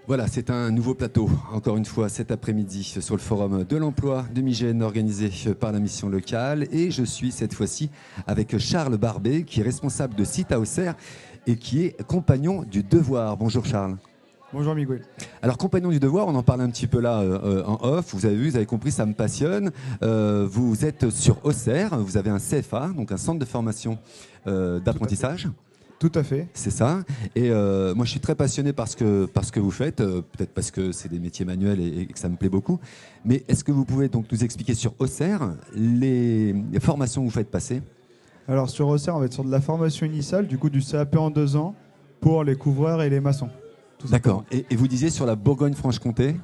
Voilà, c'est un nouveau plateau, encore une fois, cet après-midi, sur le forum de l'emploi de Migène, organisé par la mission locale. Et je suis cette fois-ci avec Charles Barbet, qui est responsable de site à Auxerre et qui est compagnon du devoir. Bonjour Charles. Bonjour Miguel. Alors, compagnon du devoir, on en parlait un petit peu là en off. Vous avez vu, vous avez compris, ça me passionne. Vous êtes sur Auxerre, vous avez un CFA, donc un centre de formation d'apprentissage. Tout à fait. C'est ça. Et moi, je suis très passionné par ce que vous faites, peut-être parce que c'est des métiers manuels et que ça me plaît beaucoup. Mais est-ce que vous pouvez donc nous expliquer sur Auxerre les formations que vous faites passer? Alors sur Auxerre, on va être sur de la formation initiale, du coup du CAP en 2 ans pour les couvreurs et les maçons. D'accord. Et vous disiez sur la Bourgogne-Franche-Comté?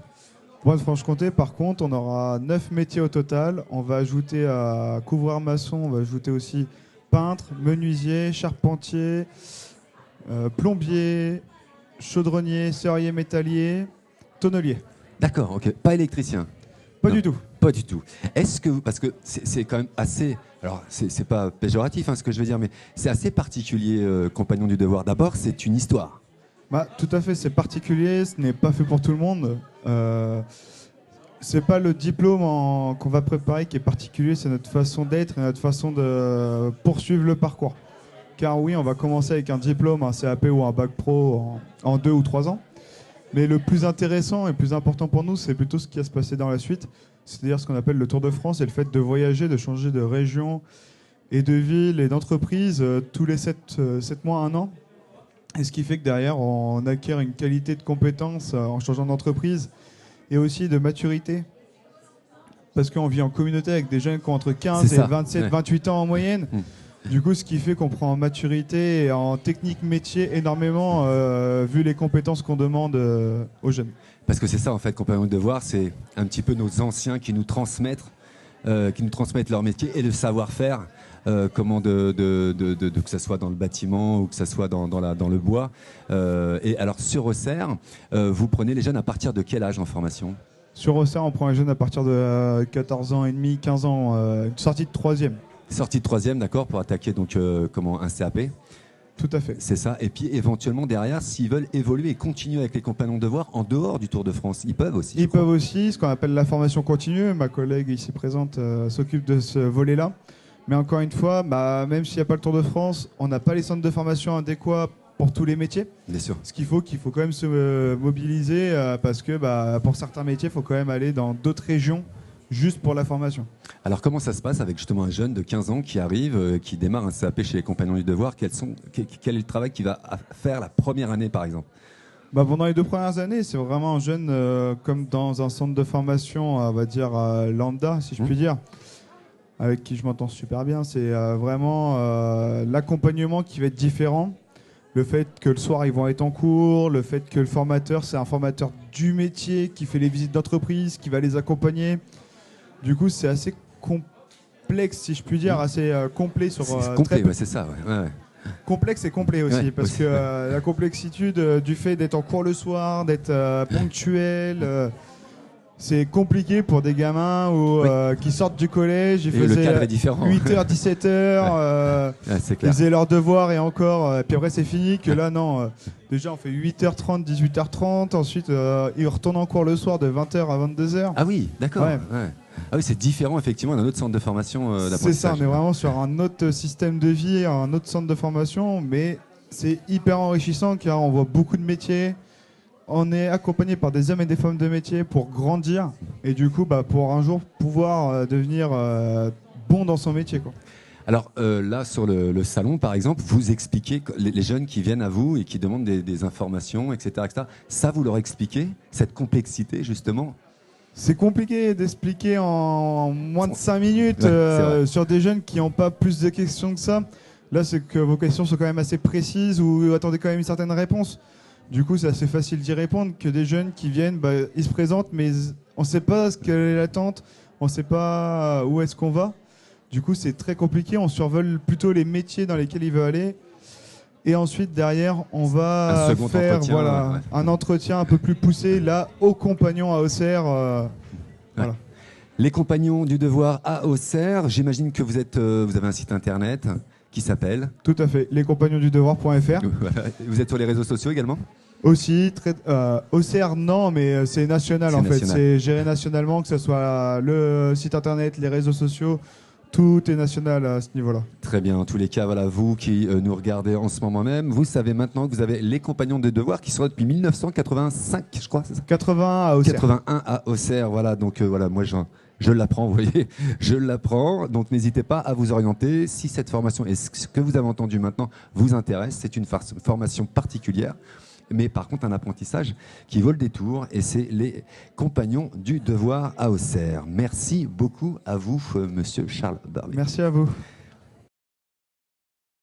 Bourgogne-Franche-Comté, par contre, on aura 9 métiers au total. On va ajouter à couvreur maçon, on va ajouter aussi peintre, menuisier, charpentier, plombier, chaudronnier, serrurier métallier, tonnelier. D'accord, ok. Pas électricien? Pas Non, du tout. Pas du tout. Est-ce que parce que c'est quand même assez, alors c'est pas péjoratif ce que je veux dire, mais c'est assez particulier, compagnon du devoir. D'abord, c'est une histoire. Tout à fait, c'est particulier, ce n'est pas fait pour tout le monde. C'est pas le diplôme qu'on va préparer qui est particulier, c'est notre façon d'être et notre façon de poursuivre le parcours. Car oui, on va commencer avec un diplôme, un CAP ou un bac pro en 2 ou 3 ans. Mais le plus intéressant et le plus important pour nous, c'est plutôt ce qui va se passer dans la suite. C'est-à-dire ce qu'on appelle le Tour de France et le fait de voyager, de changer de région et de ville et d'entreprise tous les 7 mois, 1 an. Et ce qui fait que derrière, on acquiert une qualité de compétence en changeant d'entreprise et aussi de maturité. Parce qu'on vit en communauté avec des jeunes qui ont entre 15 et 27, 28 ans en moyenne. Du coup, ce qui fait qu'on prend en maturité et en technique métier énormément vu les compétences qu'on demande aux jeunes. Parce que c'est ça, en fait, compagnon de devoir, c'est un petit peu nos anciens qui nous transmettent leur métier et le savoir-faire. Comment que ce soit dans le bâtiment ou que ce soit dans le bois. Et alors sur Auxerre, vous prenez les jeunes à partir de quel âge en formation? Sur Auxerre, on prend les jeunes à partir de 14 ans et demi, 15 ans, une sortie de 3e. Sortie de 3e, d'accord, pour attaquer donc un CAP. Tout à fait. C'est ça. Et puis éventuellement derrière, s'ils veulent évoluer et continuer avec les compagnons de devoir en dehors du Tour de France, ils peuvent aussi. Ils peuvent aussi, ce qu'on appelle la formation continue. Ma collègue ici présente s'occupe de ce volet-là. Mais encore une fois, même s'il n'y a pas le Tour de France, on n'a pas les centres de formation adéquats pour tous les métiers. Bien sûr. Ce qu'il faut quand même se mobiliser parce que pour certains métiers, il faut quand même aller dans d'autres régions juste pour la formation. Alors comment ça se passe avec justement un jeune de 15 ans qui arrive, qui démarre un CAP chez les compagnons du devoir? Quel est le travail qu'il va faire la première année par exemple? Pendant les 2 premières années, c'est vraiment un jeune comme dans un centre de formation, on va dire lambda, si je puis dire, avec qui je m'entends super bien. C'est vraiment l'accompagnement qui va être différent. Le fait que le soir, ils vont être en cours, le fait que le formateur, c'est un formateur du métier qui fait les visites d'entreprise, qui va les accompagner. Du coup, c'est assez complexe, si je puis dire, assez complet sur... C'est complet, c'est ça, ouais. Complexe et complet aussi, parce que la complexitude du fait d'être en cours le soir, d'être ponctuel... c'est compliqué pour des gamins qui sortent du collège, ils faisaient 8h, 17h, ils faisaient leurs devoirs et encore, puis après c'est fini, que là non, déjà on fait 8h30, 18h30, ensuite ils retournent en cours le soir de 20h à 22h. Ah oui, d'accord. Ouais. Ah oui, c'est différent effectivement d'un autre centre de formation d'apprentissage. C'est ça, on est vraiment sur un autre système de vie, un autre centre de formation, mais c'est hyper enrichissant car on voit beaucoup de métiers. On est accompagné par des hommes et des femmes de métier pour grandir et du coup pour un jour pouvoir devenir bon dans son métier, quoi. Alors là sur le salon par exemple, vous expliquez les jeunes qui viennent à vous et qui demandent des informations, etc., etc. Ça vous leur expliquez cette complexité justement? C'est compliqué d'expliquer en moins de 5 minutes sur des jeunes qui n'ont pas plus de questions que ça. Là c'est que vos questions sont quand même assez précises ou attendez quand même une certaine réponse. Du coup, c'est assez facile d'y répondre que des jeunes qui viennent, ils se présentent, mais on ne sait pas ce qu'elle est l'attente, on ne sait pas où est-ce qu'on va. Du coup, c'est très compliqué. On survole plutôt les métiers dans lesquels il veut aller. Et ensuite, derrière, on va faire un entretien un peu plus poussé, là, aux compagnons à Auxerre. Voilà. Les compagnons du devoir à Auxerre, j'imagine que vous avez un site internet qui s'appelle... Tout à fait, lescompagnonsdudevoir.fr. Voilà. Vous êtes sur les réseaux sociaux également? Aussi, OCR, non, mais c'est national C'est en fait. national. C'est géré nationalement, que ce soit le site internet, les réseaux sociaux, tout est national à ce niveau-là. Très bien. En tous les cas, voilà, vous qui nous regardez en ce moment même, vous savez maintenant que vous avez les Compagnons des Devoirs qui sont là depuis 1985, je crois, c'est ça? 80 à OCR. 81 à Auxerre, voilà. Donc voilà, moi je l'apprends, vous voyez, je l'apprends. Donc n'hésitez pas à vous orienter. Si cette formation et ce que vous avez entendu maintenant vous intéresse, c'est une formation particulière. Mais par contre, un apprentissage qui vaut le détour, et c'est les Compagnons du Devoir à Auxerre. Merci beaucoup à vous, monsieur Charles Barbier. Merci à vous.